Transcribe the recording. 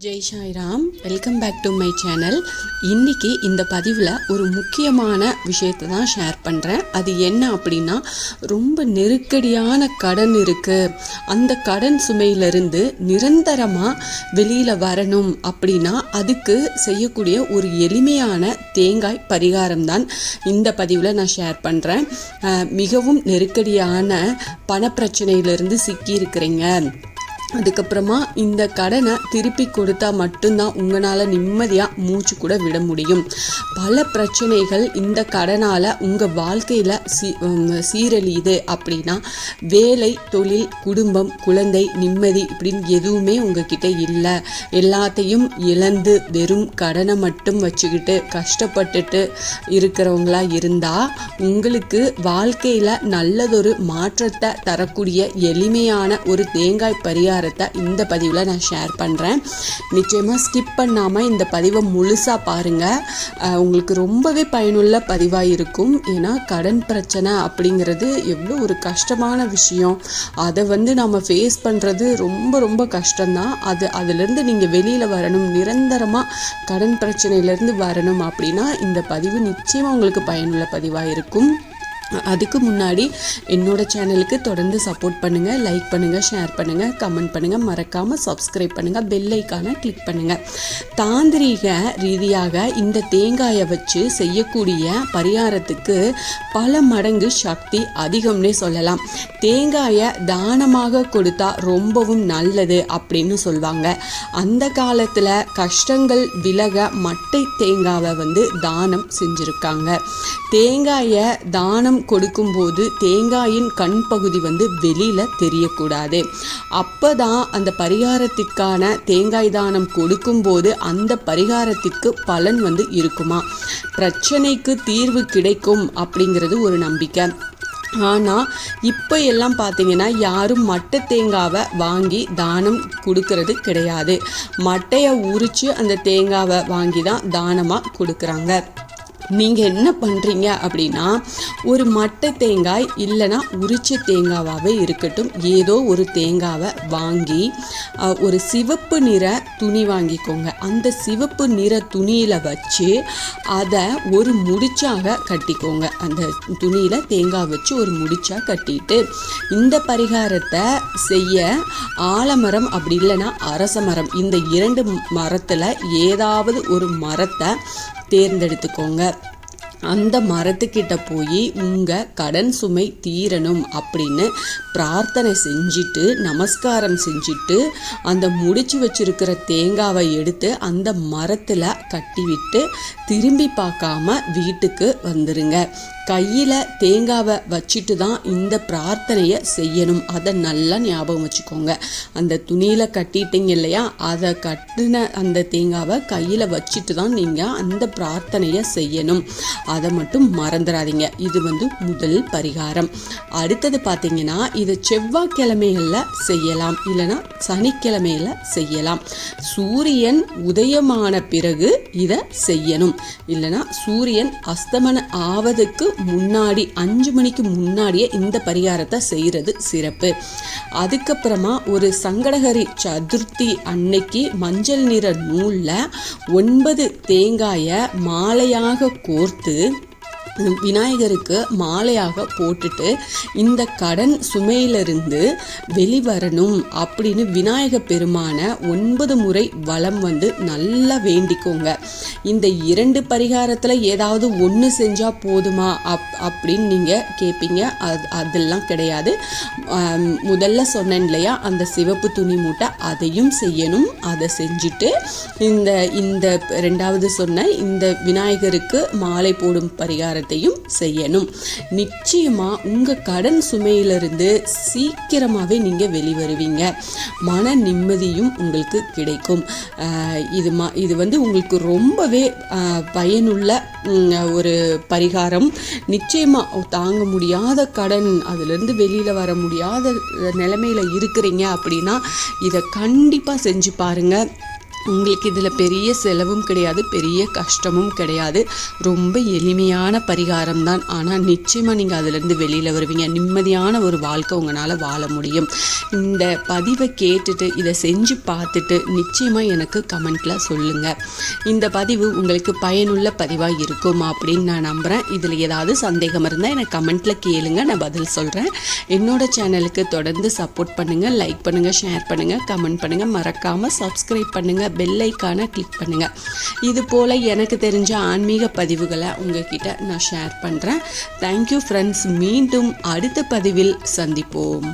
Jai Sairam, welcome back to my channel. இன்றைக்கி இந்த பதிவில் ஒரு முக்கியமான விஷயத்தை தான் ஷேர் பண்ணுறேன். அது என்ன அப்படின்னா, ரொம்ப நெருக்கடியான கடன் இருக்குது, அந்த கடன் சுமையிலிருந்து நிரந்தரமாக வெளியில் வரணும் அப்படின்னா அதுக்கு செய்யக்கூடிய ஒரு எளிமையான தேங்காய் பரிகாரம் தான் இந்த பதிவில் நான் ஷேர் பண்ணுறேன். மிகவும் நெருக்கடியான பணப்பிரச்சனையிலிருந்து சிக்கியிருக்கிறீங்க, அதுக்கப்புறமா இந்த கடனை திருப்பி கொடுத்தா மட்டும்தான் உங்களால் நிம்மதியாக மூச்சு கூட விட முடியும். பல பிரச்சனைகள் இந்த கடனால் உங்கள் வாழ்க்கையில் சீரழியுது அப்படின்னா, வேலை, தொழில், குடும்பம், குழந்தை, நிம்மதி இப்படின்னு எதுவுமே உங்ககிட்ட இல்லை. எல்லாத்தையும் இழந்து வெறும் கடனை மட்டும் வச்சுக்கிட்டு கஷ்டப்பட்டுட்டு இருக்கிறவங்களா இருந்தால், உங்களுக்கு வாழ்க்கையில் நல்லதொரு மாற்றத்தை தரக்கூடிய எளிமையான ஒரு தேங்காய் பரிகாரம் இந்த பதிவில் நான் ஷேர் பண்ணுறேன். நிச்சயமாக ஸ்கிப் பண்ணாமல் இந்த பதிவை முழுசாக பாருங்கள். உங்களுக்கு ரொம்பவே பயனுள்ள பதிவாக இருக்கும். ஏன்னா கடன் பிரச்சனை அப்படிங்கிறது எவ்வளோ ஒரு கஷ்டமான விஷயம். அதை நம்ம ஃபேஸ் பண்ணுறது ரொம்ப ரொம்ப கஷ்டம்தான். அதுலேருந்து நீங்கள் வெளியில் வரணும், நிரந்தரமாக கடன் பிரச்சனையிலேருந்து வரணும் அப்படின்னா இந்த பதிவு நிச்சயமாக உங்களுக்கு பயனுள்ள பதிவாக இருக்கும். அதுக்கு முன்னாடி என்னோட சேனலுக்கு தொடர்ந்து சப்போர்ட் பண்ணுங்கள், லைக் பண்ணுங்கள், ஷேர் பண்ணுங்கள், கமெண்ட் பண்ணுங்கள், மறக்காமல் சப்ஸ்கிரைப் பண்ணுங்கள், பெல் ஐக்கானை கிளிக் பண்ணுங்கள். தாந்திரீக ரீதியாக இந்த தேங்காயை வச்சு செய்யக்கூடிய பரிகாரத்துக்கு பல மடங்கு சக்தி அதிகம்னே சொல்லலாம். தேங்காயை தானமாக கொடுத்தா ரொம்பவும் நல்லது அப்படின்னு சொல்லுவாங்க. அந்த காலத்தில் கஷ்டங்கள் விலக மட்டை தேங்காவை தானம் செஞ்சுருக்காங்க. தேங்காயை தானம் கொடுக்கும்போது தேங்காயின் கண் பகுதி வெளியில் தெரியக்கூடாது. அப்போதான் அந்த பரிகாரத்திற்கான தேங்காய் தானம் கொடுக்கும்போது அந்த பரிகாரத்திற்கு பலன் இருக்குமா, பிரச்சனைக்கு தீர்வு கிடைக்கும் அப்படிங்கிறது ஒரு நம்பிக்கை. ஆனால் இப்போ எல்லாம் பார்த்தீங்கன்னா யாரும் மட்டை தேங்காவை வாங்கி தானம் கொடுக்கறது கிடையாது. மட்டையை உரித்து அந்த தேங்காவை வாங்கி தான் தானமாக கொடுக்குறாங்க. நீங்கள் என்ன பண்ணுறீங்க அப்படின்னா, ஒரு மட்டை தேங்காய் இல்லைனா உரிச்ச தேங்காவாகவே இருக்கட்டும், ஏதோ ஒரு தேங்காவை வாங்கி ஒரு சிவப்பு நிற துணி வாங்கிக்கோங்க. அந்த சிவப்பு நிற துணியில் வச்சு அதை ஒரு முடிச்சாக கட்டிக்கோங்க. அந்த துணியில் தேங்காய் வச்சு ஒரு முடிச்சாக கட்டிட்டு இந்த பரிகாரத்தை செய்ய ஆலமரம் அப்படி இல்லைன்னா அரச மரம், இந்த இரண்டு மரத்தில் ஏதாவது ஒரு மரத்தை தேர்ந்தெடுத்துக்கோங்க. அந்த மரத்துக்கிட்ட போய் உங்கள் கடன் சுமை தீரணும் அப்படின்னு பிரார்த்தனை செஞ்சுட்டு நமஸ்காரம் செஞ்சுட்டு அந்த முடிச்சு வச்சிருக்கிற தேங்காவை எடுத்து அந்த மரத்தில் கட்டிவிட்டு திரும்பி பார்க்காம வீட்டுக்கு வந்துடுங்க. கையில் தேங்காவை வச்சுட்டு தான் இந்த பிரார்த்தனையை செய்யணும். அதை நல்லா ஞாபகம் வச்சுக்கோங்க. அந்த துணியில் கட்டிட்டீங்க இல்லையா, அதை கட்டின அந்த தேங்காவை கையில் வச்சுட்டு தான் நீங்கள் அந்த பிரார்த்தனையை செய்யணும். அதை மட்டும் மறந்துடாதீங்க. இது முதல் பரிகாரம். அடுத்தது பார்த்தீங்கன்னா, இதை செவ்வாய்க்கிழமைகளில் செய்யலாம், இல்லைனா சனிக்கிழமையில் செய்யலாம். சூரியன் உதயமான பிறகு இதை செய்யணும், இல்லைனா சூரியன் அஸ்தமனம் ஆவதுக்கு முன்னாடி 5 மணிக்கு முன்னாடியே இந்த பரிகாரத்தை செய்கிறது சிறப்பு. அதுக்கப்புறமா ஒரு சங்கடகரி சதுர்த்தி அன்னைக்கு மஞ்சள் நிற நூலில் 9 தேங்காயை மாலையாக கோர்த்து விநாயகருக்கு மாலையாக போட்டுட்டு இந்த கடன் சுமையிலிருந்து வெளிவரணும் அப்படின்னு விநாயக பெருமான 9 முறை வலம் நல்லா வேண்டிக்கோங்க. இந்த 2 பரிகாரத்தில் ஏதாவது ஒன்று செஞ்சால் போதுமா அப்படின்னு நீங்கள் கேட்பீங்க. அதெல்லாம் கிடையாது. முதல்ல சொன்னேன் இல்லையா, அந்த சிவப்பு துணி மூட்டை அதையும் செய்யணும். அதை செஞ்சுட்டு இந்த ரெண்டாவது சொன்ன இந்த விநாயகருக்கு மாலை போடும் பரிகாரத்தை செய்யணும். நிச்சயமா உங்க கடன் சுமையிலிருந்து சீக்கிரமாவே நீங்க வெளிவருவீங்க. மன நிம்மதியும் உங்களுக்கு கிடைக்கும். இது உங்களுக்கு ரொம்பவே பயனுள்ள ஒரு பரிகாரம். நிச்சயமா தாங்க முடியாத கடன், அதிலிருந்து வெளியில வர முடியாத நிலைமையில இருக்கிறீங்க அப்படின்னா இதை கண்டிப்பா செஞ்சு பாருங்க. உங்களுக்கு இதில் பெரிய செலவும் கிடையாது, பெரிய கஷ்டமும் கிடையாது. ரொம்ப எளிமையான பரிகாரம் தான். ஆனால் நிச்சயமாக நீங்கள் அதிலேருந்து வெளியில் வருவீங்க. நிம்மதியான ஒரு வாழ்க்கை உங்களால் வாழ முடியும். இந்த பதிவை கேட்டுட்டு இதை செஞ்சு பார்த்துட்டு நிச்சயமாக எனக்கு கமெண்ட்டில் சொல்லுங்கள். இந்த பதிவு உங்களுக்கு பயனுள்ள பதிவாக இருக்கும் அப்படின்னு நான் நம்புகிறேன். இதில் ஏதாவது சந்தேகம் இருந்தால் எனக்கு கமெண்ட்டில் கேளுங்க, நான் பதில் சொல்கிறேன். என்னோட சேனலுக்கு தொடர்ந்து சப்போர்ட் பண்ணுங்கள், லைக் பண்ணுங்கள், ஷேர் பண்ணுங்கள், கமெண்ட் பண்ணுங்கள், மறக்காமல் சப்ஸ்கிரைப் பண்ணுங்கள், பெல் ஐக்கானை கிளிக் பண்ணுங்கள். இது போல் எனக்கு தெரிஞ்ச ஆன்மீக பதிவுகளை உங்ககிட்ட நான் ஷேர் பண்ணுறேன். Thank you friends. மீண்டும் அடுத்த பதிவில் சந்திப்போம்.